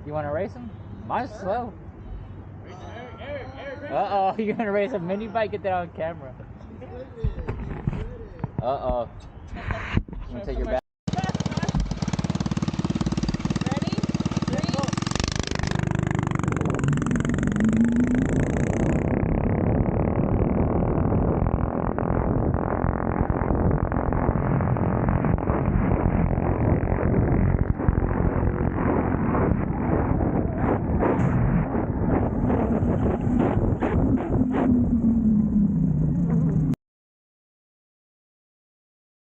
You want to race him? Mine's slow. Uh-oh, you're going to race a mini bike? Get that on camera. Uh-oh. I'm going to take your back.